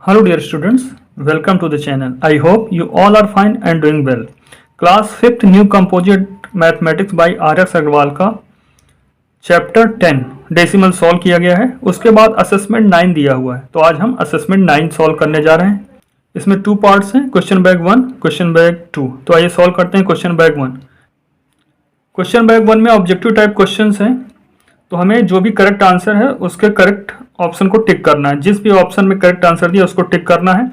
Hello dear students, welcome to the channel. I hope you all are fine and doing well. Class 5th New Composite Mathematics by RX Agarwal का chapter 10 decimal solve किया गया है। उसके बाद assessment 9 दिया हुआ है, तो आज हम असेसमेंट 9 सॉल्व करने जा रहे हैं। इसमें 2 पार्ट्स हैं, क्वेश्चन बैंक 1, क्वेश्चन बैंक 2। तो आइए सॉल्व करते हैं क्वेश्चन बैंक 1। क्वेश्चन बैंक 1 में ऑब्जेक्टिव टाइप क्वेश्चंस हैं, तो हमें जो भी करेक्ट आंसर है उसके करेक्ट ऑप्शन को टिक करना है। जिस भी ऑप्शन में करेक्ट आंसर दिया उसको टिक करना है।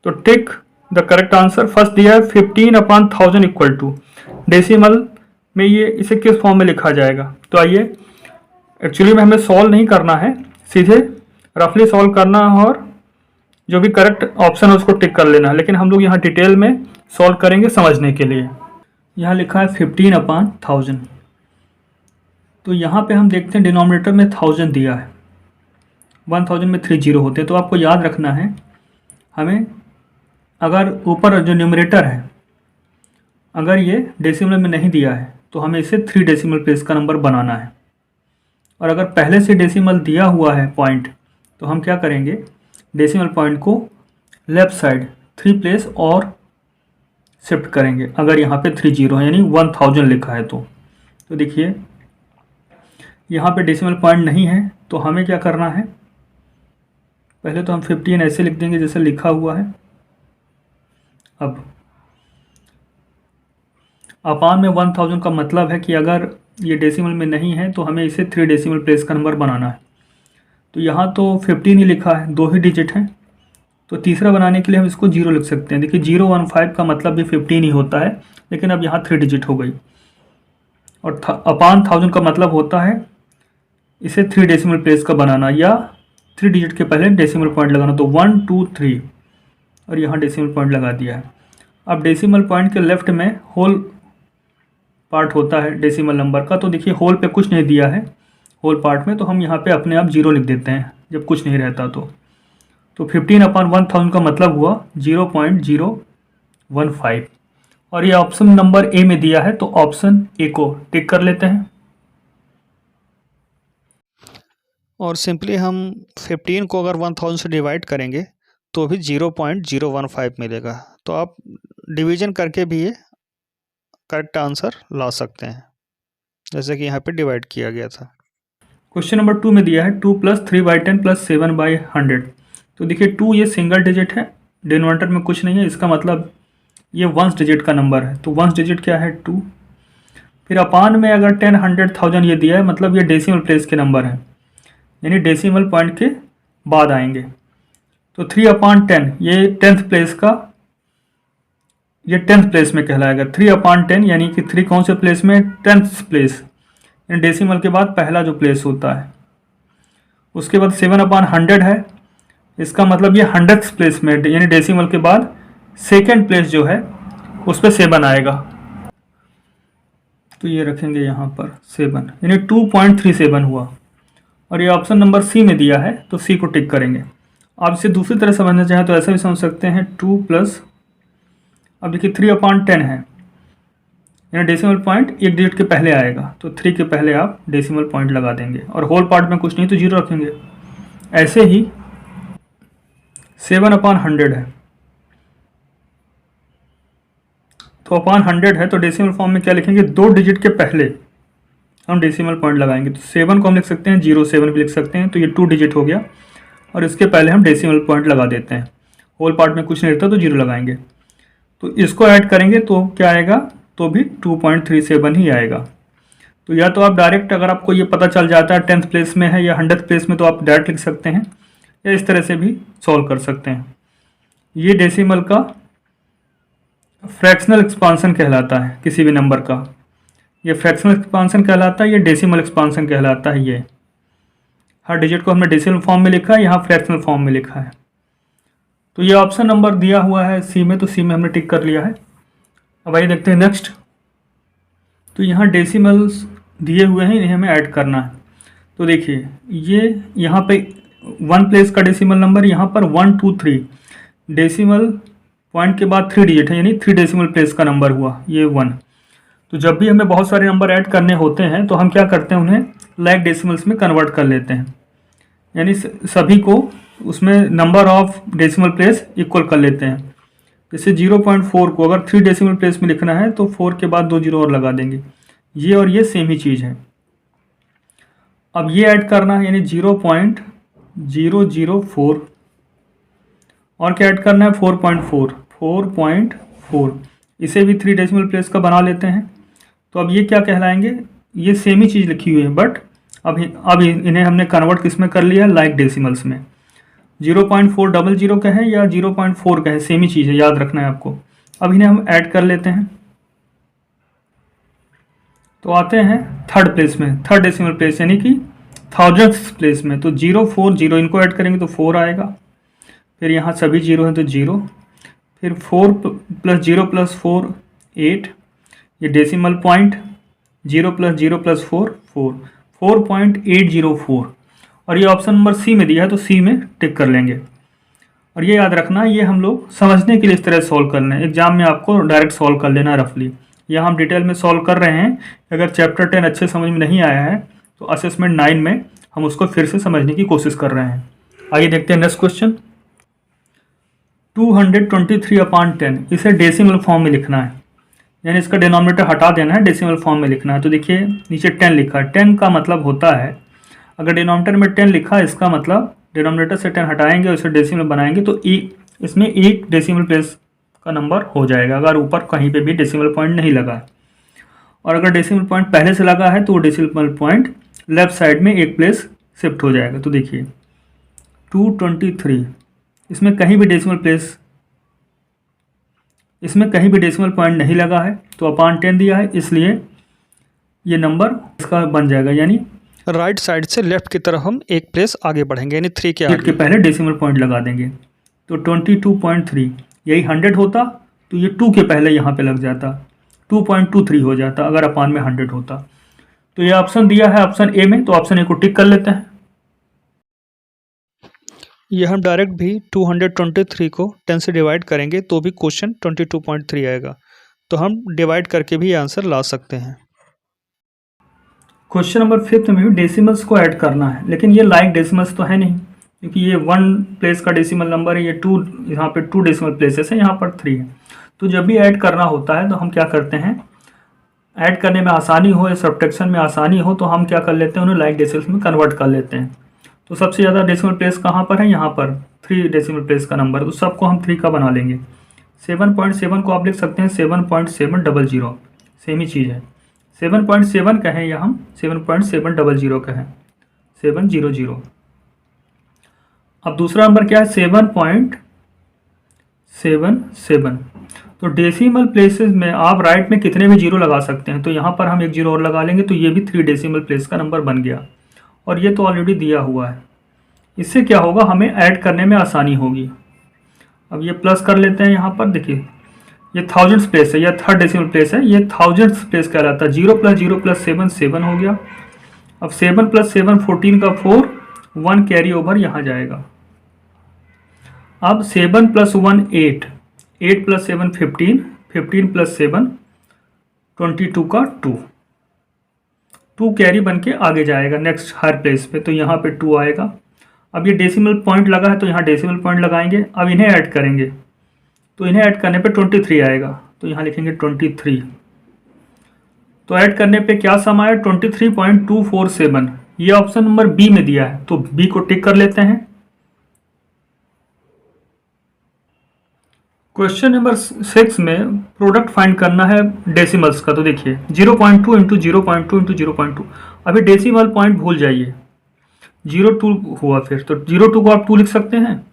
तो tick the correct answer. First दिया है 15/1000 इक्वल टू, डेसिमल में ये इसे किस फॉर्म में लिखा जाएगा। तो आइए, एक्चुअली में हमें सॉल्व नहीं करना है, सीधे रफली सॉल्व करना है और जो भी करेक्ट ऑप्शन है उसको टिक कर लेना है। लेकिन हम लोग यहाँ डिटेल में सॉल्व करेंगे समझने के लिए। यहाँ लिखा है 15/1000, तो यहाँ पे हम देखते हैं डिनोमिनेटर में 1000 दिया है, 1000 में 3 जीरो होते हैं। तो आपको याद रखना है, हमें अगर ऊपर जो न्यूमरेटर है अगर ये डेसिमल में नहीं दिया है तो हमें इसे 3 डेसिमल प्लेस का नंबर बनाना है। और अगर पहले से डेसिमल दिया हुआ है पॉइंट, तो हम क्या करेंगे, डेसिमल पॉइंट को लेफ़्ट साइड 3 प्लेस और शिफ्ट करेंगे। अगर यहाँ पे 3 जीरो है यानी 1000 लिखा है तो देखिए यहाँ पे डेसिमल पॉइंट नहीं है, तो हमें क्या करना है, पहले तो हम 15 ऐसे लिख देंगे जैसे लिखा हुआ है। अब अपान में 1000 का मतलब है कि अगर ये डेसिमल में नहीं है तो हमें इसे 3 डेसिमल प्लेस का नंबर बनाना है। तो यहाँ तो 15 ही लिखा है, 2 ही डिजिट हैं, तो तीसरा बनाने के लिए हम इसको 0 लिख सकते हैं। देखिए 015 का मतलब भी 15 ही होता है, लेकिन अब यहाँ 3 डिजिट हो गई। और अपान 1000 का मतलब होता है इसे 3 डेसिमल प्लेस का बनाना या 3 डिजिट के पहले डेसिमल पॉइंट लगाना। तो 1 2 3 और यहाँ डेसिमल पॉइंट लगा दिया है। अब डेसिमल पॉइंट के लेफ्ट में होल पार्ट होता है डेसिमल नंबर का, तो देखिए होल पे कुछ नहीं दिया है होल पार्ट में, तो हम यहाँ पे अपने आप 0 लिख देते हैं जब कुछ नहीं रहता। तो 15/1000 का मतलब हुआ 0.015। और ये ऑप्शन नंबर ए में दिया है, तो ऑप्शन ए को टिक कर लेते हैं। और सिंपली हम 15 को अगर 1000 से डिवाइड करेंगे तो भी 0.015 मिलेगा। तो आप डिवीजन करके भी ये करेक्ट आंसर ला सकते हैं, जैसे कि यहाँ पे डिवाइड किया गया था। क्वेश्चन नंबर 2 में दिया है 2 + 3/10 + 7/100। तो देखिए 2 ये सिंगल डिजिट है, डिनोमिनेटर में कुछ नहीं है, इसका मतलब ये 1 डिजिट का नंबर है। तो 1 डिजिट क्या है, 2। फिर अपान में अगर 10 100 1000 ये दिया है, मतलब ये डेसिमल प्लेस के नंबर है, यानी डेसिमल पॉइंट के बाद आएंगे। तो 3/10 ये 10th प्लेस का, ये 10th प्लेस में कहलाएगा। 3/10 यानी कि 3 कौन से प्लेस में, 10th प्लेस, यानी डेसिमल के बाद पहला जो प्लेस होता है। उसके बाद 7/100 है, इसका मतलब ये 100th प्लेस में, यानी डेसिमल के बाद सेकेंड प्लेस जो है उस पर 7 आएगा। तो ये रखेंगे यहाँ पर 7, यानी 2.37 हुआ। और ये ऑप्शन नंबर सी में दिया है, तो सी को टिक करेंगे। आप इसे दूसरी तरह समझना चाहें तो ऐसा भी समझ सकते हैं, 2 +, अब देखिए 3/10 है, यानी डेसिमल पॉइंट एक डिजिट के पहले आएगा, तो 3 के पहले आप डेसिमल पॉइंट लगा देंगे। और होल पार्ट में कुछ नहीं तो 0 रखेंगे। ऐसे ही 7/100 है, तो अपान 100 है, तो डेसिमल फॉर्म में क्या लिखेंगे, 2 डिजिट के पहले हम डेसिमल पॉइंट लगाएंगे। तो 7 को हम लिख सकते हैं 07 भी लिख सकते हैं, तो ये 2 डिजिट हो गया। और इसके पहले हम डेसिमल पॉइंट लगा देते हैं, होल पार्ट में कुछ नहीं रहता तो 0 लगाएंगे। तो इसको ऐड करेंगे तो क्या आएगा, तो भी 2.37 ही आएगा। तो या तो आप डायरेक्ट, अगर आपको ये पता चल जाता है 10th प्लेस में है या 100th प्लेस में, तो आप डायरेक्ट लिख सकते हैं, या इस तरह से भी सॉल्व कर सकते हैं। ये डेसिमल का फ्रैक्शनल एक्सपांसन कहलाता है किसी भी नंबर का। ये फ्रैक्शनल एक्सपांसन कहलाता है, ये डेसिमल एक्सपांसन कहलाता है। ये हर डिजिट को हमने डेसिमल फॉर्म में लिखा है, यहाँ फ्रैक्शनल फॉर्म में लिखा है। तो ये ऑप्शन नंबर दिया हुआ है सी में, तो सी में हमने टिक कर लिया है। अब आइए देखते हैं नेक्स्ट। तो यहाँ डेसिमल्स दिए हुए हैं, इन्हें हमें ऐड करना है। तो देखिए ये यहाँ पे 1 प्लेस का डेसिमल नंबर, यहाँ पर 1 2 3 डेसिमल पॉइंट के बाद 3 डिजिट है, यानी 3 डेसिमल प्लेस का नंबर हुआ ये 1। तो जब भी हमें बहुत सारे नंबर ऐड करने होते हैं तो हम क्या करते हैं, उन्हें लाइक डेसिमल्स में कन्वर्ट कर लेते हैं। यानी सभी को उसमें number of decimal place equal कर लेते हैं। जैसे 0.4 को अगर 3 डेसिमल प्लेस में लिखना है तो 4 के बाद 2 जीरो और लगा देंगे। ये और ये सेम ही चीज़ है। अब ये ऐड करना है, यानी 0.004 और क्या ऐड करना है 4.4 इसे भी 3 डेसिमल प्लेस का बना लेते हैं। तो अब ये क्या कहलाएंगे, ये सेम ही चीज़ लिखी हुई है, बट अब इन्हें हमने कन्वर्ट किस में कर लिया, लाइक डेसिमल्स में। 0.400 का है या 0.4 का है, सेम ही चीज़ है, याद रखना है आपको। अब इन्हें हम ऐड कर लेते हैं। तो आते हैं थर्ड प्लेस में, थर्ड डेसिमल प्लेस यानी कि थाउजेंड्स प्लेस में। तो 040 इनको ऐड करेंगे तो 4 आएगा। फिर यहाँ सभी जीरो हैं तो 0, फिर 4 + 0 + 4 8, ये डेसिमल पॉइंट 0 + 0 + 4 4.804। और ये ऑप्शन नंबर सी में दिया है तो सी में टिक कर लेंगे। और ये याद रखना, ये हम लोग समझने के लिए इस तरह सॉल्व करना है, एग्जाम में आपको डायरेक्ट सॉल्व कर लेना है रफली। यहाँ हम डिटेल में सॉल्व कर रहे हैं। अगर चैप्टर 10 अच्छे समझ में नहीं आया है तो असेसमेंट 9 में हम उसको फिर से समझने की कोशिश कर रहे हैं। आइए देखते हैं नेक्स्ट क्वेश्चन। 223/10 इसे डेसिमल फॉर्म में लिखना है, यानी इसका डिनोमिनेटर हटा देना है, डेसिमल फॉर्म में लिखना है। तो देखिए नीचे 10 लिखा है, 10 का मतलब होता है अगर डिनोमिनेटर में 10 लिखा है इसका मतलब डिनोमिनेटर से 10 हटाएंगे और इसे डेसिमल बनाएंगे तो इसमें एक डेसिमल प्लेस का नंबर हो जाएगा, अगर ऊपर कहीं पे भी डेसिमल पॉइंट नहीं लगा है। और अगर डेसिमल पॉइंट पहले से लगा है तो वो डेसिमल पॉइंट लेफ्ट साइड में एक प्लेस शिफ्ट हो जाएगा। तो देखिए 223, इसमें कहीं भी डेसिमल पॉइंट नहीं लगा है तो अपान 10 दिया है, इसलिए ये नंबर इसका बन जाएगा, यानी राइट साइड से लेफ्ट की तरफ हम एक प्लेस आगे बढ़ेंगे, यानी 3 के आगे। के पहले डेसिमल पॉइंट लगा देंगे। तो 22.3, यही 100 होता तो ये 2 के पहले यहाँ पे लग जाता, 2.23 हो जाता अगर अपान में 100 होता। तो ये ऑप्शन दिया है ऑप्शन ए में, तो ऑप्शन ए को टिक कर लेते हैं। ये हम डायरेक्ट भी 223 को 10 से डिवाइड करेंगे तो भी क्वेश्चन 22.3 आएगा। तो हम डिवाइड करके भी आंसर ला सकते हैं। क्वेश्चन नंबर 5 में भी डेसिमल्स को ऐड करना है, लेकिन ये लाइक डेसिमल्स तो है नहीं, क्योंकि ये 1 प्लेस का डेसिमल नंबर है, ये 2, यहाँ पे 2 डेसिमल प्लेसेस है, यहाँ पर 3 है। तो जब भी ऐड करना होता है तो हम क्या करते हैं, ऐड करने में आसानी हो या सब्ट्रैक्शन में आसानी हो तो हम क्या कर लेते हैं, उन्हें लाइक डेसिमल्स में कन्वर्ट कर लेते हैं। तो सबसे ज़्यादा डेसिमल प्लेस कहाँ पर है, यहाँ पर 3 डेसिमल प्लेस का नंबर, उस सबको हम 3 का बना लेंगे। 7.7 को आप लिख सकते हैं 7.700, सेम ही चीज़ है। 7.7 कहें या हम 7.700 कहें, 700। अब दूसरा नंबर क्या है 7.77। तो डेसिमल प्लेसेस में आप राइट में कितने भी जीरो लगा सकते हैं, तो यहाँ पर हम एक जीरो और लगा लेंगे तो ये भी 3 डेसिमल प्लेस का नंबर बन गया। और ये तो ऑलरेडी दिया हुआ है, इससे क्या होगा, हमें ऐड करने में आसानी होगी। अब ये प्लस कर लेते हैं, यहाँ पर देखिए ये थाउजेंड्स प्लेस है या थर्ड डेसिमल प्लेस है, ये थाउजेंड्स प्लेस कहलाता है। 0 + 0 + 7 7 हो गया। अब 7 + 7 14 का 4, 1 कैरी ओवर यहाँ जाएगा। अब 7 + 1 8, 8 + 7 15, 15 + 7 22 का 2 कैरी बन के आगे जाएगा नेक्स्ट हर प्लेस पे, तो यहाँ पे 2 आएगा। अब ये डेसिमल पॉइंट लगा है तो यहाँ डेसिमल पॉइंट लगाएंगे। अब इन्हें ऐड करेंगे तो इन्हें ऐड करने पे 23 आएगा, तो यहाँ लिखेंगे 23। तो ऐड करने पे क्या सम आया 23.247, ये ऑप्शन नंबर बी में दिया है तो बी को टिक कर लेते हैं। क्वेश्चन नंबर 6 में प्रोडक्ट फाइंड करना है डेसिमल्स का। तो देखिए 0.2 × 0.2 × 0.2, अभी डेसिमल पॉइंट भूल जाइए, 0.2 हुआ, फिर तो 0.2 को आप 2 लिख सकते हैं।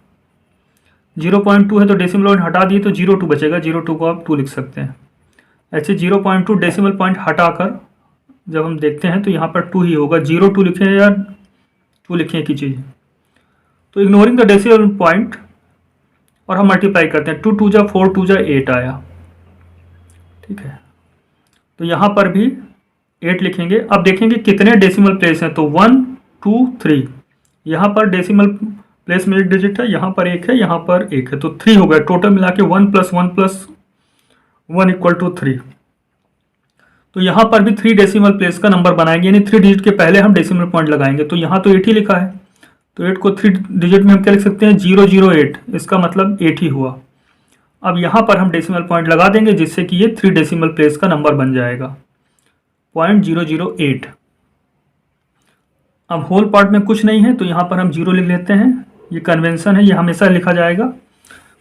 0.2 है तो डेसिमल पॉइंट हटा दिए तो 0.2 बचेगा, 0.2 को आप 2 लिख सकते हैं। ऐसे 0.2 डेसिमल पॉइंट हटाकर जब हम देखते हैं तो यहाँ पर 2 ही होगा, 0.2 लिखें या 2 लिखें एक ही चीज़। तो इग्नोरिंग द डेसिमल पॉइंट और हम मल्टीप्लाई करते हैं, 2 2 जा 4, 2 जा 8 आया, ठीक है। तो यहाँ पर भी 8 लिखेंगे। अब देखेंगे कितने डेसिमल प्लेस हैं, तो 1 2 3, यहाँ पर डेसिमल प्लेस में 1 डिजिट है, यहाँ पर 1 है, यहाँ पर 1 है, तो 3 हो गया। टोटल मिला के 1 + 1 + 1 = 3। तो यहाँ पर भी 3 डेसिमल प्लेस का नंबर बनाएंगे, यानी 3 डिजिट के पहले हम डेसिमल पॉइंट लगाएंगे। तो यहाँ तो 8 ही लिखा है तो 8 को 3 डिजिट में हम क्या लिख सकते हैं, 008, इसका मतलब 8 ही हुआ। अब यहाँ पर हम डेसिमल पॉइंट लगा देंगे जिससे कि ये 3 डेसिमल प्लेस का नंबर बन जाएगा, 0.008। अब होल पार्ट में कुछ नहीं है तो यहाँ पर हम 0 लिख लेते हैं, ये कन्वेंशन है, ये हमेशा लिखा जाएगा।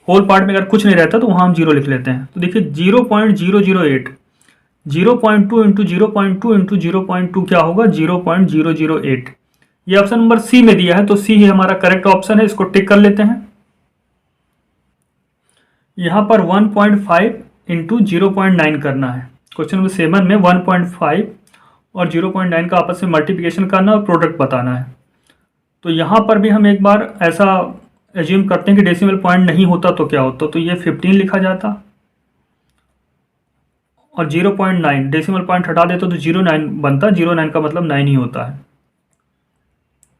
होल पार्ट में अगर कुछ नहीं रहता तो वहाँ हम 0 लिख लेते हैं। तो देखिए 0.008, 0.2 इंटू 0.2 इंटू 0.2 क्या होगा, 0.008। ये ऑप्शन नंबर सी में दिया है तो सी ही हमारा करेक्ट ऑप्शन है, इसको टिक कर लेते हैं। यहाँ पर 1.5 इंटू 0.9 करना है। क्वेश्चन नंबर 7 में 1.5 और 0.9 का आपस में मल्टीप्लिकेशन करना और प्रोडक्ट बताना है। तो यहाँ पर भी हम एक बार ऐसा एज्यूम करते हैं कि डेसिमल पॉइंट नहीं होता तो क्या होता, तो ये 15 लिखा जाता और 0.9 डेसिमल पॉइंट हटा देता तो 0.9 बनता, 0.9 का मतलब 9 ही होता है।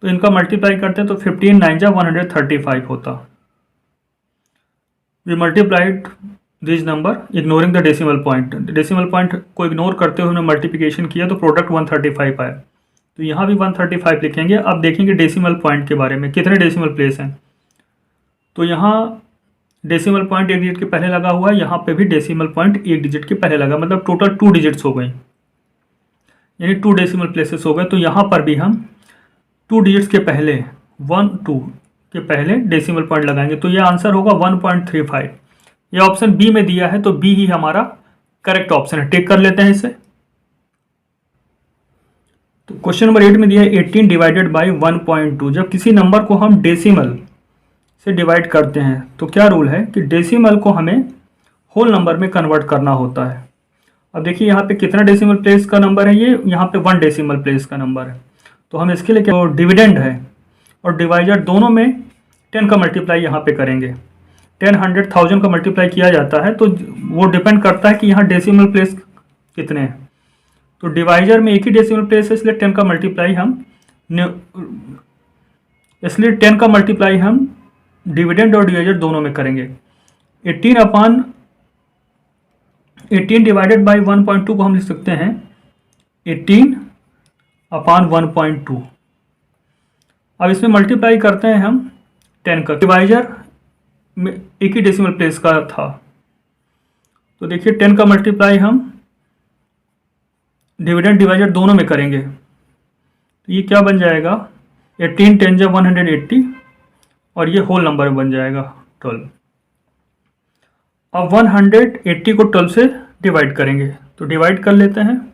तो इनका मल्टीप्लाई करते हैं तो 15 9 जा 135 होता। We multiplied this number ignoring the decimal point. Decimal point को इग्नोर करते हुए हमने मल्टीप्लिकेशन किया तो प्रोडक्ट 135 आया। तो यहाँ भी 135 लिखेंगे। अब देखेंगे डेसिमल पॉइंट के बारे में, कितने डेसिमल प्लेस हैं। तो यहाँ डेसिमल पॉइंट एक डिजिट के पहले लगा हुआ है, यहाँ पे भी डेसिमल पॉइंट एक डिजिट के पहले लगा, मतलब टोटल 2 डिजिट्स हो गई, यानी 2 डेसिमल प्लेसेस हो गए। तो यहाँ पर भी हम 2 डिजिट्स के पहले 1 2 के पहले डेसिमल पॉइंट लगाएंगे। तो ये आंसर होगा 1.35। ये ऑप्शन बी में दिया है तो बी ही हमारा करेक्ट ऑप्शन है, टिक कर लेते हैं इसे। तो क्वेश्चन नंबर 8 में दिया है 18 डिवाइडेड बाई 1.2। जब किसी नंबर को हम डेसिमल से डिवाइड करते हैं तो क्या रूल है कि डेसिमल को हमें होल नंबर में कन्वर्ट करना होता है। अब देखिए यहाँ पे कितना डेसिमल प्लेस का नंबर है, ये यहाँ पे 1 डेसिमल प्लेस का नंबर है। तो हम इसके लिए क्या, डिविडेंड है और डिवाइजर दोनों में 10 का मल्टीप्लाई यहाँ पे करेंगे। 10 100 1000 का मल्टीप्लाई किया जाता है तो वो डिपेंड करता है कि यहाँ डेसिमल प्लेस कितने हैं। तो डिवाइजर में एक ही डेसिमल प्लेस है इसलिए 10 का मल्टीप्लाई हम डिविडेंड और डिवाइजर दोनों में करेंगे। 18 डिवाइडेड बाई 1.2 को हम लिख सकते हैं 18/1.2। अब इसमें मल्टीप्लाई करते हैं हम 10 का, डिवाइजर में एक ही डेसिमल प्लेस का था तो देखिए 10 का मल्टीप्लाई हम डिविडेंड डिवाइजर दोनों में करेंगे तो ये क्या बन जाएगा, 18 10 जा 180 और ये होल नंबर बन जाएगा 12। अब 180 को 12 से डिवाइड करेंगे तो डिवाइड कर लेते हैं।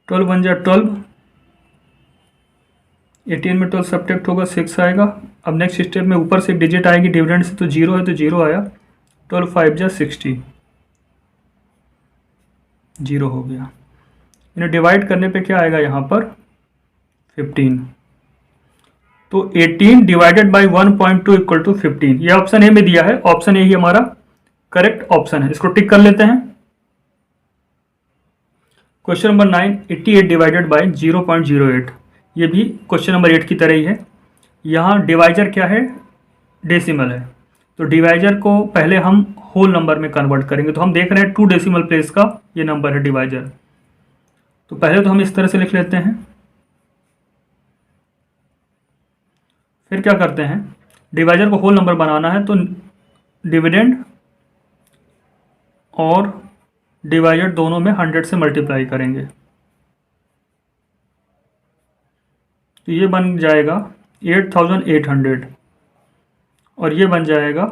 ट्वेल्व बन जाए 12, 18 में 12 सब्ट्रैक्ट होगा 6 आएगा। अब नेक्स्ट स्टेप में ऊपर से डिजिट आएगी डिविडेंड से तो 0 है तो 0 आया, 12 5 जा 60, 0 हो गया। इन्हें डिवाइड करने पे क्या आएगा यहाँ पर 15। तो 18 डिवाइडेड बाई 1.2 इक्वल टू 15। ये ऑप्शन ए में दिया है, ऑप्शन ए ही हमारा करेक्ट ऑप्शन है, इसको टिक कर लेते हैं। Question number 9 88 divided by 0.08। ये भी क्वेश्चन नंबर 8 की तरह ही है। यहाँ डिवाइजर क्या है, डेसिमल है तो डिवाइजर को पहले हम होल नंबर में कन्वर्ट करेंगे। तो हम देख रहे हैं 2 डेसिमल प्लेस का ये नंबर है डिवाइजर। तो पहले तो हम इस तरह से लिख लेते हैं, फिर क्या करते हैं, डिवाइजर को होल नंबर बनाना है तो डिविडेंड और डिवाइजर दोनों में 100 से मल्टीप्लाई करेंगे तो ये बन जाएगा 8800 और ये बन जाएगा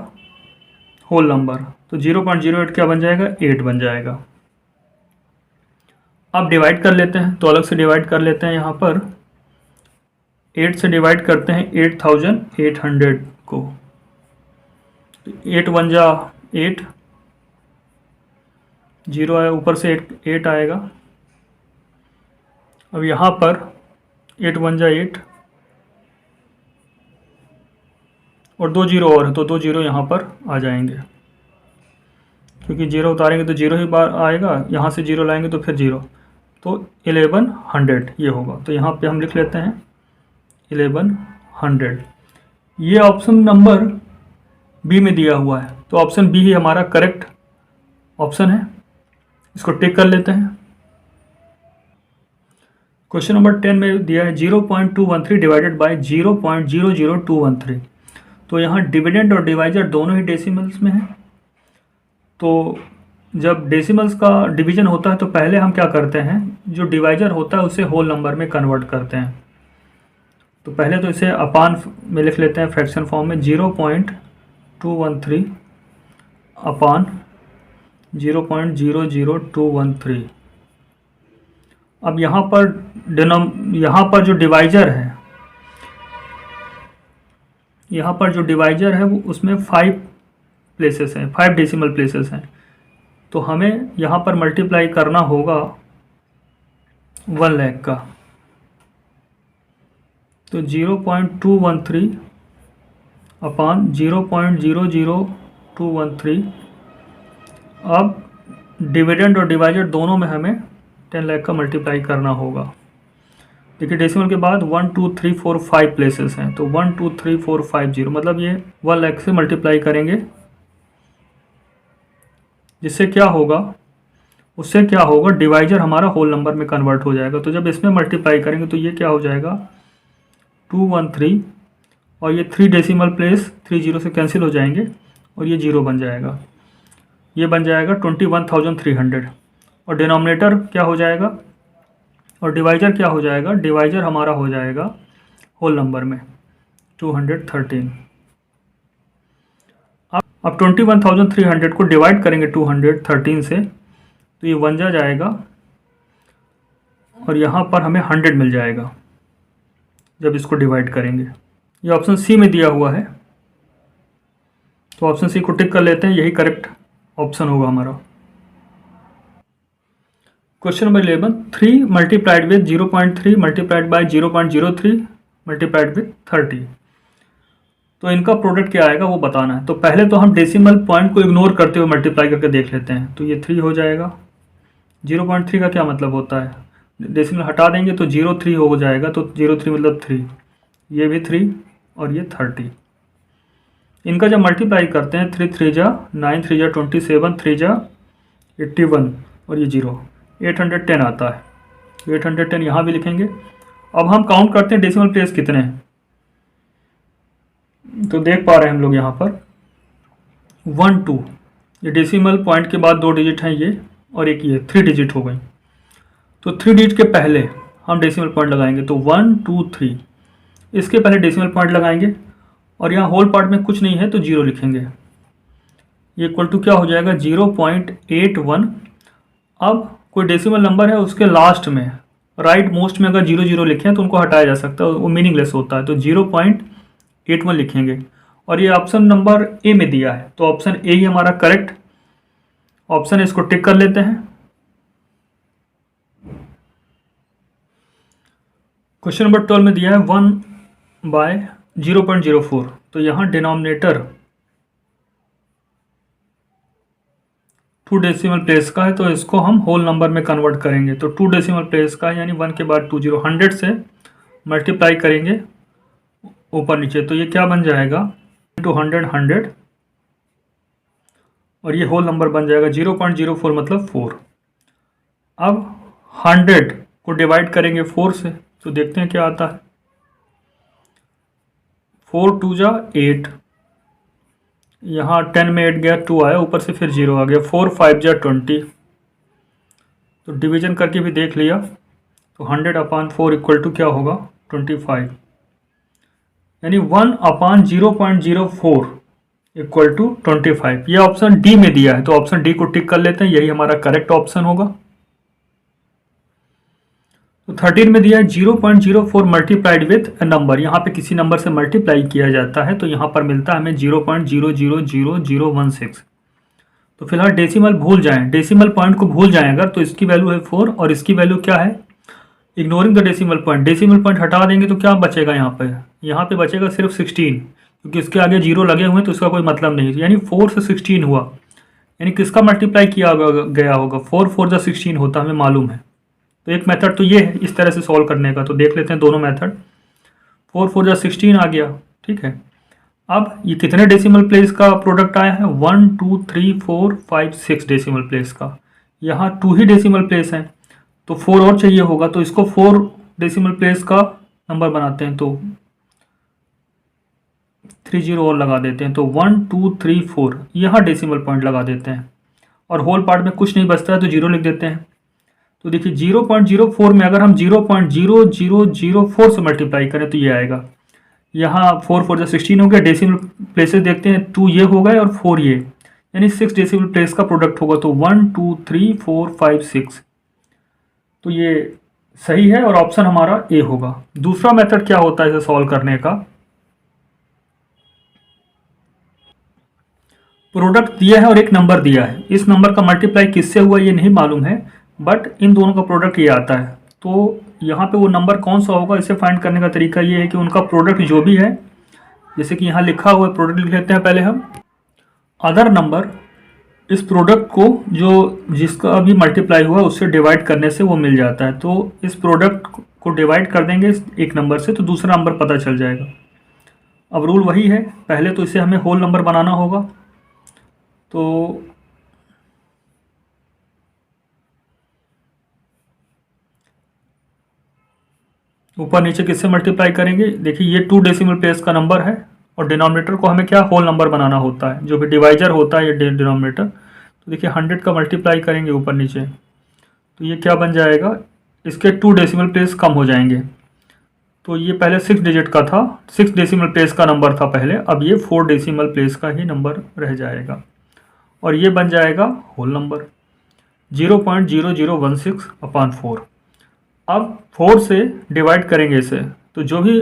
होल नंबर। तो 0.08 क्या बन जाएगा, 8 बन जाएगा। अब डिवाइड कर लेते हैं तो अलग से डिवाइड कर लेते हैं। यहाँ पर 8 से डिवाइड करते हैं 8800 को, 8 1 जा 8, 0 आया, ऊपर से 8 आएगा। अब यहाँ पर 8 1 जा 8 और 2 0 और है तो 2 0 यहाँ पर आ जाएंगे, क्योंकि 0 उतारेंगे तो 0 ही बार आएगा, यहाँ से 0 लाएंगे तो फिर 0, तो 1100 ये होगा। तो यहाँ पे हम लिख लेते हैं 1100। ये ऑप्शन नंबर बी में दिया हुआ है तो ऑप्शन बी ही हमारा करेक्ट ऑप्शन है। इसको टिक कर लेते हैं। क्वेश्चन नंबर 10 में दिया है 0.213 डिवाइडेड बाय 0.00213। तो यहाँ डिविडेंड और डिवाइजर दोनों ही डेसिमल्स में है। तो जब डेसिमल्स का डिवीजन होता है तो पहले हम क्या करते हैं, जो डिवाइजर होता है उसे होल नंबर में कन्वर्ट करते हैं। तो पहले तो इसे अपान में लिख लेते हैं फ्रैक्शन फॉर्म में, 0.213 अपान 0.00213। अब यहाँ पर जो डिवाइजर है वो उसमें 5 प्लेसेस हैं, 5 डेसिमल प्लेसेस हैं। तो हमें यहाँ पर मल्टीप्लाई करना होगा 1 लाख का। तो 0.213 अपान 0.00213। अब डिविडेंड और डिवाइजर दोनों में हमें 10 लाख का मल्टीप्लाई करना होगा। देखिए डेसिमल के बाद 1 2 3 4 5 प्लेसेस हैं, तो 1 2 3 4 5 0, मतलब ये 1 लाख से मल्टीप्लाई करेंगे। जिससे क्या होगा, उससे क्या होगा, डिवाइजर हमारा होल नंबर में कन्वर्ट हो जाएगा। तो जब इसमें मल्टीप्लाई करेंगे तो ये क्या हो जाएगा 213, और ये 3 डेसिमल प्लेस 3 0 से कैंसिल हो जाएंगे और ये 0 बन जाएगा। ये बन जाएगा 21,300। और डिनोमिनेटर क्या हो जाएगा और डिवाइजर क्या हो जाएगा, डिवाइजर हमारा हो जाएगा होल नंबर में 213। अब 21,300 को डिवाइड करेंगे 213 से तो ये 1 जा जाएगा और यहाँ पर हमें 100 मिल जाएगा जब इसको डिवाइड करेंगे। ये ऑप्शन सी में दिया हुआ है, तो ऑप्शन सी को टिक कर लेते हैं, यही करेक्ट ऑप्शन होगा हमारा। Question number 11, 3 multiplied with 0.3 multiplied by 0.03 multiplied with 30। तो इनका प्रोडक्ट क्या आएगा वो बताना है। तो पहले तो हम डेसिमल पॉइंट को इग्नोर करते हुए मल्टीप्लाई करके देख लेते हैं। तो ये 3 हो जाएगा। 0.3 का क्या मतलब होता है, डेसिमल हटा देंगे तो 0.3 हो जाएगा, तो 0.3 मतलब 3, ये भी 3 और ये 30। इनका जब मल्टीप्लाई करते हैं 3 3 जा 9 3 जा 27 3 जा 81 और ये 0, 810 आता है। 810 यहाँ भी लिखेंगे। अब हम काउंट करते हैं डेसिमल प्लेस कितने हैं। तो देख पा रहे हैं हम लोग यहाँ पर 1 2, ये डेसिमल पॉइंट के बाद 2 डिजिट हैं ये, और एक ये 3 डिजिट हो गई। तो 3 डिजिट के पहले हम डेसिमल पॉइंट लगाएंगे, तो 1 2 3 इसके पहले डेसिमल पॉइंट लगाएंगे, और यहाँ होल पार्ट में कुछ नहीं है तो 0 लिखेंगे। ये इक्वल टू क्या हो जाएगा 0.81। अब कोई डेसिमल नंबर है उसके लास्ट में राइट मोस्ट में अगर 0 0 लिखें तो उनको हटाया जा सकता है, वो मीनिंगलेस होता है। तो 0.81 लिखेंगे, और ये ऑप्शन नंबर ए में दिया है, तो ऑप्शन ए ही हमारा करेक्ट ऑप्शन है। इसको टिक कर लेते हैं। क्वेश्चन नंबर 12 में दिया है 1/0.04। तो यहाँ डिनोमिनेटर 2 डेसिमल प्लेस का है, तो इसको हम होल नंबर में कन्वर्ट करेंगे। तो 2 डेसिमल प्लेस का है, यानी 1 के बाद 2 0, 100 से मल्टीप्लाई करेंगे ऊपर नीचे, तो ये क्या बन जाएगा 100 100, और ये होल नंबर बन जाएगा 0.04 मतलब 4। अब 100 को डिवाइड करेंगे 4 से, तो देखते हैं क्या आता है। 4 2 जा 8, यहाँ 10 में 8 गया 2 आया, ऊपर से फिर 0 आ गया। 4 5 जा 20, तो डिवीजन करके भी देख लिया, तो 100 अपान 4 इक्वल टू क्या होगा 25, यानी 1 अपान 0.04 इक्वल टू 25। ये ऑप्शन डी में दिया है, तो ऑप्शन डी को टिक कर लेते हैं, यही हमारा करेक्ट ऑप्शन होगा। तो 13 में दिया है 0.04 मल्टीप्लाइड विथ ए नंबर। यहाँ पे किसी नंबर से मल्टीप्लाई किया जाता है, तो यहाँ पर मिलता है हमें 0.000016। तो फिलहाल डेसिमल भूल जाएं, डेसिमल पॉइंट को भूल जाएं अगर, तो इसकी वैल्यू है 4 और इसकी वैल्यू क्या है, ignoring the decimal point. Decimal point हटा देंगे तो क्या बचेगा यहाँ पे बचेगा सिर्फ 16, क्योंकि इसके आगे 0 लगे हुए हैं तो इसका कोई मतलब नहीं, यानी 4 से 16 हुआ, यानी किसका मल्टीप्लाई किया गया होगा, 4 4 जा 16 होता हमें मालूम है। तो एक मेथड तो ये है इस तरह से सॉल्व करने का, तो देख लेते हैं दोनों मेथड। 4 4 जा 16 आ गया, ठीक है। अब ये कितने डेसिमल प्लेस का प्रोडक्ट आया है, 1 2 3 4 5 6 डेसिमल प्लेस का। यहाँ 2 ही डेसिमल प्लेस हैं, तो 4 और चाहिए होगा, तो इसको 4 डेसिमल प्लेस का नंबर बनाते हैं, तो 30 और लगा देते हैं, तो 1 2 3 4 यहाँ डेसिमल पॉइंट लगा देते हैं, और होल पार्ट में कुछ नहीं बचता है तो 0 लिख देते हैं। तो देखिए 0.04 में अगर हम 0.0004 से मल्टीप्लाई करें तो ये आएगा, यहाँ 4 4 जो 16 हो गया, डेसिमल प्लेसेस देखते हैं, 2 ये हो गए और 4 ये, यानी 6 डेसिमल प्लेस का प्रोडक्ट होगा, तो 1 2 3 4 5 6, तो ये सही है और ऑप्शन हमारा ए होगा। दूसरा मेथड क्या होता है इसे सॉल्व करने का, प्रोडक्ट दिया है और एक नंबर दिया है, इस नंबर का मल्टीप्लाई किससे हुआ ये नहीं मालूम है, बट इन दोनों का प्रोडक्ट ये आता है, तो यहाँ पे वो नंबर कौन सा होगा, इसे फाइंड करने का तरीका ये है कि उनका प्रोडक्ट जो भी है, जैसे कि यहाँ लिखा हुआ है प्रोडक्ट लिख लेते हैं पहले हम, अदर नंबर इस प्रोडक्ट को जो जिसका अभी मल्टीप्लाई हुआ उससे डिवाइड करने से वो मिल जाता है, तो इस प्रोडक्ट को डिवाइड कर देंगे एक नंबर से तो दूसरा नंबर पता चल जाएगा। अब रूल वही है, पहले तो इसे हमें होल नंबर बनाना होगा, तो ऊपर नीचे किससे मल्टीप्लाई करेंगे, देखिए ये 2 डेसिमल प्लेस का नंबर है और डिनोमिनेटर को हमें क्या होल नंबर बनाना होता है, जो भी डिवाइजर होता है ये डिनोमिनेटर, तो देखिए 100 का मल्टीप्लाई करेंगे ऊपर नीचे, तो ये क्या बन जाएगा, इसके 2 डेसिमल प्लेस कम हो जाएंगे, तो ये पहले 6 डिजिट का था, 6 डेसिमल प्लेस का नंबर था पहले, अब ये 4 डेसिमल प्लेस का ही नंबर रह जाएगा, और ये बन जाएगा होल नंबर 0.0016/4। अब 4 से डिवाइड करेंगे इसे, तो जो भी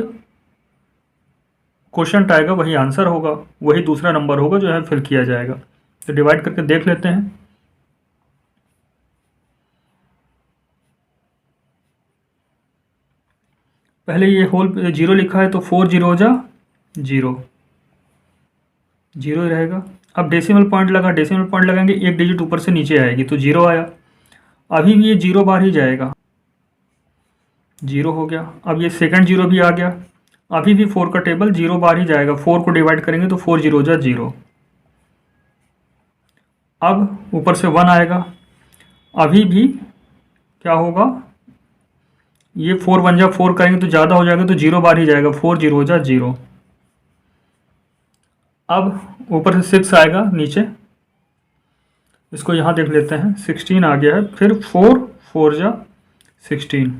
क्वेश्चन आएगा वही आंसर होगा, वही दूसरा नंबर होगा जो है फिल किया जाएगा। तो डिवाइड करके देख लेते हैं, पहले ये होल 0 लिखा है तो 4 0 जा 0 0 ही रहेगा। अब डेसिमल पॉइंट लगा, डेसिमल पॉइंट लगाएंगे एक डिजिट ऊपर से नीचे आएगी तो 0 आया, अभी भी ये 0 बार ही जाएगा, 0 हो गया। अब ये सेकंड 0 भी आ गया, अभी भी 4 का टेबल 0 बार ही जाएगा, 4 को डिवाइड करेंगे तो 4 0 जा 0। अब ऊपर से 1 आएगा, अभी भी क्या होगा, ये 4 1 जा 4 करेंगे तो ज़्यादा हो जाएगा तो 0 बार ही जाएगा, 4 0 जा 0। अब ऊपर से 6 आएगा नीचे, इसको यहाँ देख लेते हैं, 16 आ गया है, फिर 4 4 जा 16,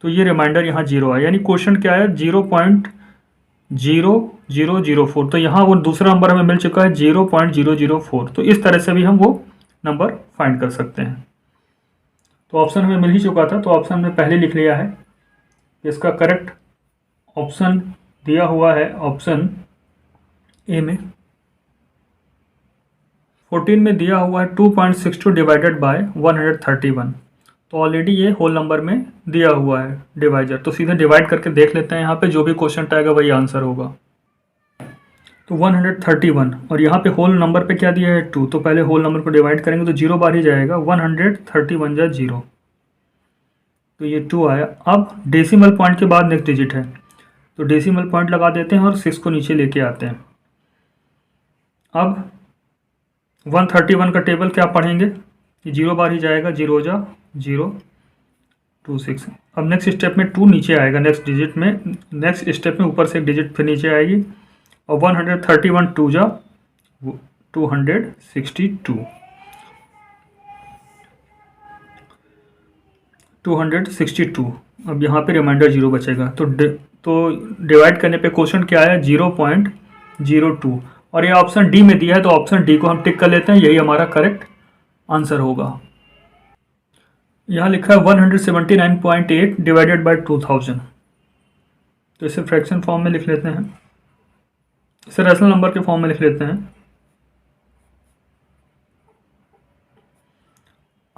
तो ये रिमाइंडर यहाँ 0 आया, यानी क्वेश्चन क्या है 0.0004, तो यहाँ वो दूसरा नंबर हमें मिल चुका है 0.004, तो इस तरह से भी हम वो नंबर फाइंड कर सकते हैं। तो ऑप्शन हमें मिल ही चुका था, तो ऑप्शन हमने पहले लिख लिया है, इसका करेक्ट ऑप्शन दिया हुआ है ऑप्शन ए में। 14 में दिया हुआ है 2.62 डिवाइडेड बाय 131, तो ऑलरेडी ये होल नंबर में दिया हुआ है डिवाइजर, तो सीधे डिवाइड करके देख लेते हैं, यहाँ पे जो भी क्वेश्चन आएगा वही आंसर होगा। तो 131 और यहाँ पे होल नंबर पे क्या दिया है 2, तो पहले होल नंबर को डिवाइड करेंगे तो 0 बार ही जाएगा, 131 जा 0, तो ये 2 आया। अब डेसिमल पॉइंट के बाद नेक्स्ट डिजिट है, तो डेसिमल पॉइंट लगा देते हैं और 6 को नीचे लेके आते हैं। अब 131 का टेबल क्या पढ़ेंगे, ये 0 बार ही जाएगा, 0 जा 0 2 6। अब नेक्स्ट स्टेप में 2 नीचे आएगा, नेक्स्ट डिजिट में, नेक्स्ट स्टेप में ऊपर से एक डिजिट फिर नीचे आएगी, और 131 2 जा 262। अब यहाँ पे रिमाइंडर 0 बचेगा, तो डिवाइड करने पे क्वेश्चन क्या आया 0.02, और ये ऑप्शन डी में दिया है, तो ऑप्शन डी को हम टिक कर लेते हैं, यही हमारा करेक्ट आंसर होगा। यहाँ लिखा है 179.8 डिवाइडेड बाय 2000, तो इसे फ्रैक्शन फॉर्म में लिख लेते हैं, इसे रेशनल नंबर के फॉर्म में लिख लेते हैं।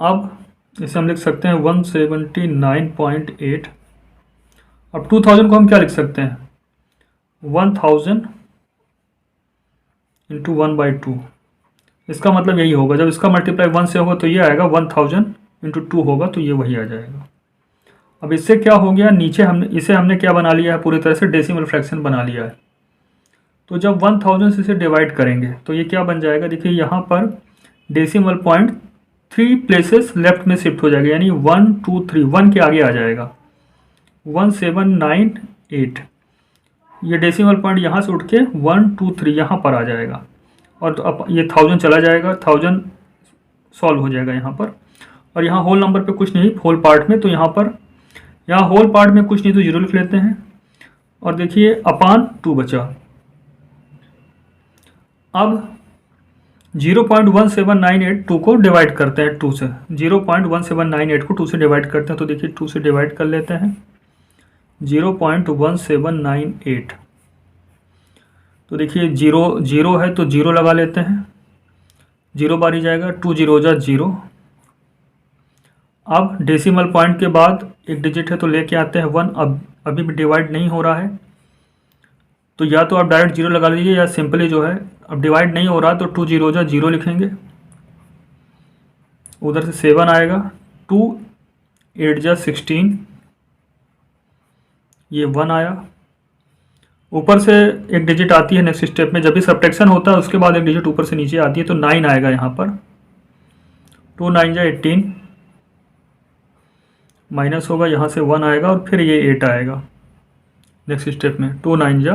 अब इसे हम लिख सकते हैं 179.8, अब 2000 को हम क्या लिख सकते हैं 1000 इंटू 1/2, इसका मतलब यही होगा, जब इसका मल्टीप्लाई 1 से होगा तो ये आएगा, 1000 इंटू 2 होगा तो ये वही आ जाएगा। अब इससे क्या हो गया, नीचे हमने क्या बना लिया है, पूरी तरह से डेसिमल फ्रैक्शन बना लिया है, तो जब 1000 से इसे डिवाइड करेंगे तो ये क्या बन जाएगा, देखिए यहाँ पर डेसिमल पॉइंट 3 प्लेसेस लेफ्ट में शिफ्ट हो जाएगा, यानी 1 2 3 1 के आगे आ जाएगा 1798। ये डेसिमल पॉइंट यहाँ से उठ के 1 2 3 यहाँ पर आ जाएगा, और तो अब ये 1000 चला जाएगा, 1000 सॉल्व हो जाएगा यहाँ पर। और यहाँ होल नंबर पे कुछ नहीं, होल पार्ट में, तो यहाँ पर यहाँ होल पार्ट में कुछ नहीं तो 0 लिख लेते हैं। और देखिए अपान 2 बचा। अब 0.1798 2 को डिवाइड करते हैं 2 से, 0.1798 को 2 से डिवाइड करते हैं, तो देखिए 2 से डिवाइड कर लेते हैं 0.1798। तो देखिए 0 है तो 0 लगा लेते हैं, 0 बार ही जाएगा, 2 0 जा 0। अब डेसिमल पॉइंट के बाद एक डिजिट है तो लेके आते हैं 1। अब अभी भी डिवाइड नहीं हो रहा है, तो या तो आप डायरेक्ट 0 लगा लीजिए, या सिंपली जो है अब डिवाइड नहीं हो रहा तो 2 0 जा 0 लिखेंगे, उधर से 7 आएगा, 2 8 जा 16, ये 1 आया। ऊपर से एक डिजिट आती है नेक्स्ट स्टेप में, जब भी सब्ट्रैक्शन होता है उसके बाद एक डिजिट ऊपर से नीचे आती है, तो 9 आएगा यहाँ पर, 2 9 जा 18, माइनस होगा, यहाँ से 1 आएगा और फिर ये 8 आएगा नेक्स्ट स्टेप में, 2 9 जा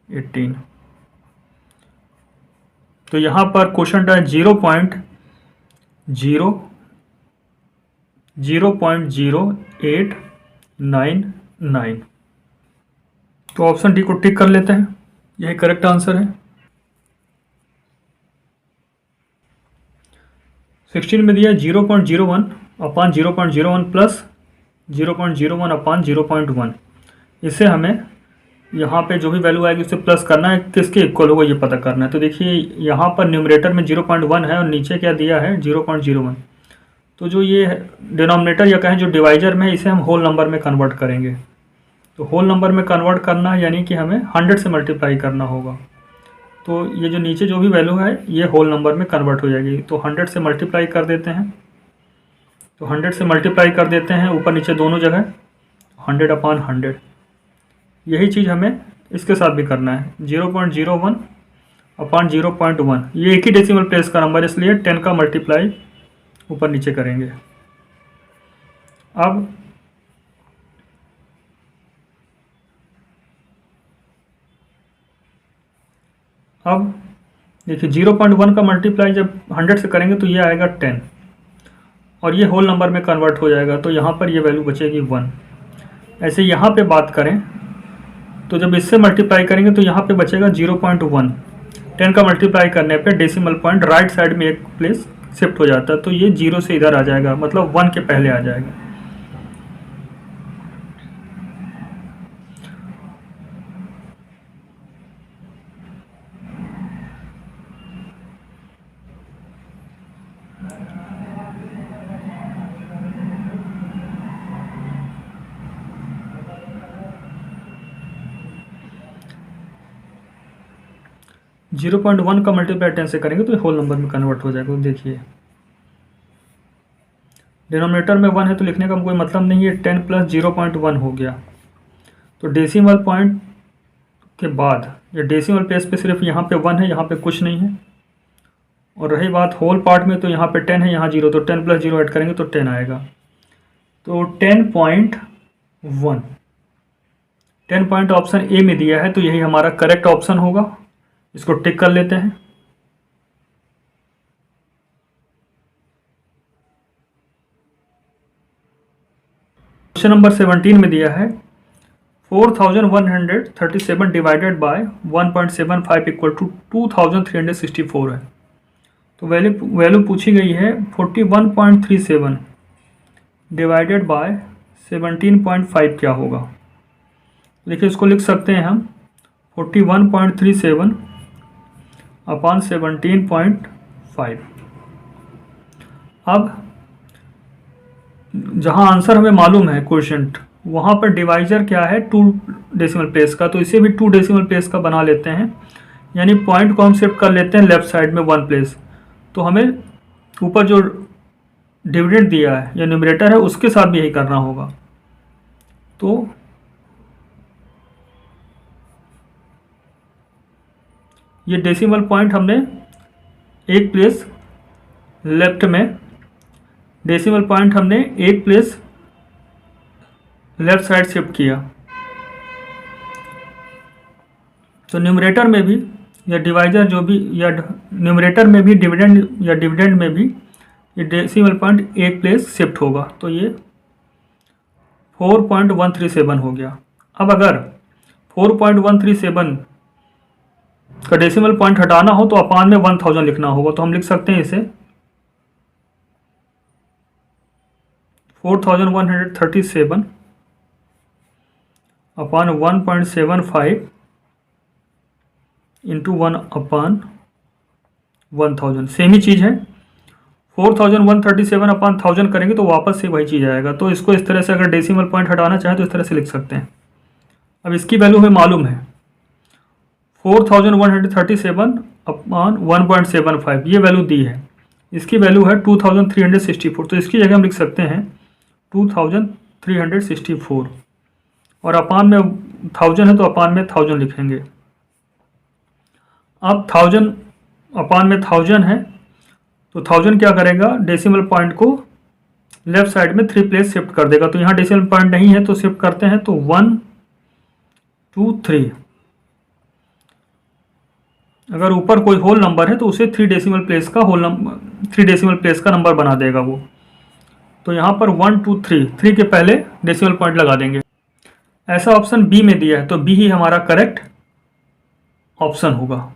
18। तो यहाँ पर क्वेश्चन है 0.0899। तो ऑप्शन डी को टिक कर लेते हैं, यही करेक्ट आंसर है। 16 में दिया 0.01 अपान 0.01 प्लस 0.01 अपान 0.1। इससे हमें यहाँ पे जो भी वैल्यू आएगी उससे प्लस करना है, किसके इक्वल होगा ये पता करना है। तो देखिए यहाँ पर न्यूमरेटर में 0.1 है और नीचे क्या दिया है 0.01, तो जो ये डिनोमिनेटर या कहें जो डिवाइजर में, इसे हम होल नंबर में कन्वर्ट करेंगे। तो होल नंबर में कन्वर्ट करना है यानी कि हमें 100 से मल्टीप्लाई करना होगा, तो ये जो नीचे जो भी वैल्यू है ये होल नंबर में कन्वर्ट हो जाएगी। तो 100 से मल्टीप्लाई कर देते हैं, तो 100 से मल्टीप्लाई कर देते हैं ऊपर नीचे दोनों जगह, 100 अपान 100। यही चीज़ हमें इसके साथ भी करना है, 0.01 अपान 0.1। ये एक ही डेसिमल प्लेस का नंबर, इसलिए 10 का मल्टीप्लाई ऊपर नीचे करेंगे। अब देखिए 0.1 का मल्टीप्लाई जब 100 से करेंगे तो ये आएगा 10, और ये होल नंबर में कन्वर्ट हो जाएगा, तो यहाँ पर ये वैल्यू बचेगी 1। ऐसे यहाँ पे बात करें तो जब इससे मल्टीप्लाई करेंगे तो यहाँ पे बचेगा 0.1। 10 का मल्टीप्लाई करने पे डेसिमल पॉइंट राइट साइड में एक प्लेस शिफ्ट हो जाता है, तो ये 0 से इधर आ जाएगा, मतलब 1 के पहले आ जाएगा। जीरो 0.1 का मल्टीप्लाई 10 से करेंगे तो होल नंबर में कन्वर्ट हो जाएगा। देखिए डिनोमिनेटर में 1 है तो लिखने का कोई मतलब नहीं है, 10 प्लस 0.1 हो गया। तो डेसिमल पॉइंट के बाद ये डेसिमल प्लेस पे सिर्फ यहाँ पे 1 है, यहाँ पे कुछ नहीं है। और रही बात होल पार्ट में, तो यहाँ पे 10 है, यहाँ 0, तो 10 प्लस 0 ऐड करेंगे तो 10 आएगा। तो 10.1, 10 पॉइंट ऑप्शन ए में दिया है, तो यही हमारा करेक्ट ऑप्शन होगा। इसको टिक कर लेते हैं। क्वेश्चन नंबर 17 में दिया है 4137 डिवाइडेड बाय 1.75 इक्वल टू 2364 है। तो वैल्यू पूछी गई है 41.37 डिवाइडेड बाय 17.5 क्या होगा। देखिए इसको लिख सकते हैं हम 41.37 अपान 17.5। अब जहाँ आंसर हमें मालूम है क्वोशिएंट, वहाँ पर डिवाइजर क्या है 2 डेसिमल प्लेस का, तो इसे भी 2 डेसिमल प्लेस का बना लेते हैं, यानी पॉइंट को हम शिफ्ट कर लेते हैं लेफ्ट साइड में 1 प्लेस। तो हमें ऊपर जो डिविडेंड दिया है या न्यूमरेटर है उसके साथ भी यही करना होगा। तो ये डेसिमल पॉइंट हमने एक प्लेस लेफ्ट में डेसिमल पॉइंट हमने एक प्लेस लेफ्ट साइड शिफ्ट किया, तो न्यूमरेटर में भी या डिवाइजर जो भी या न्यूमरेटर में भी डिविडेंड या डिविडेंड में भी ये डेसिमल पॉइंट एक प्लेस शिफ्ट होगा, तो ये 4.137 हो गया। अब अगर 4.137 का डेसिमल पॉइंट हटाना हो तो अपान में 1000 लिखना होगा, तो हम लिख सकते हैं इसे 4137 अपान 1.75 इंटू 1/1000 सेम ही चीज़ है। 4137 अपान 1000 करेंगे तो वापस से वही चीज़ आएगा। तो इसको इस तरह से अगर डेसिमल पॉइंट हटाना चाहें तो इस तरह से लिख सकते हैं। अब इसकी वैल्यू हमें मालूम है 4137 अपान 1.75, ये वैल्यू दी है। इसकी वैल्यू है 2364, तो इसकी जगह हम लिख सकते हैं 2364 और अपान में 1000 है तो अपान में 1000 लिखेंगे। अब 1000 अपान में 1000 है तो 1000 क्या करेगा, डेसिमल पॉइंट को लेफ्ट साइड में 3 प्लेस शिफ्ट कर देगा। तो यहाँ डेसिमल पॉइंट नहीं है तो शिफ्ट करते हैं, तो 1 2 3। अगर ऊपर कोई होल नंबर है तो उसे 3 डेसिमल प्लेस का नंबर बना देगा वो। तो यहाँ पर 1 2 3 के पहले डेसिमल पॉइंट लगा देंगे। ऐसा ऑप्शन बी में दिया है, तो बी ही हमारा करेक्ट ऑप्शन होगा।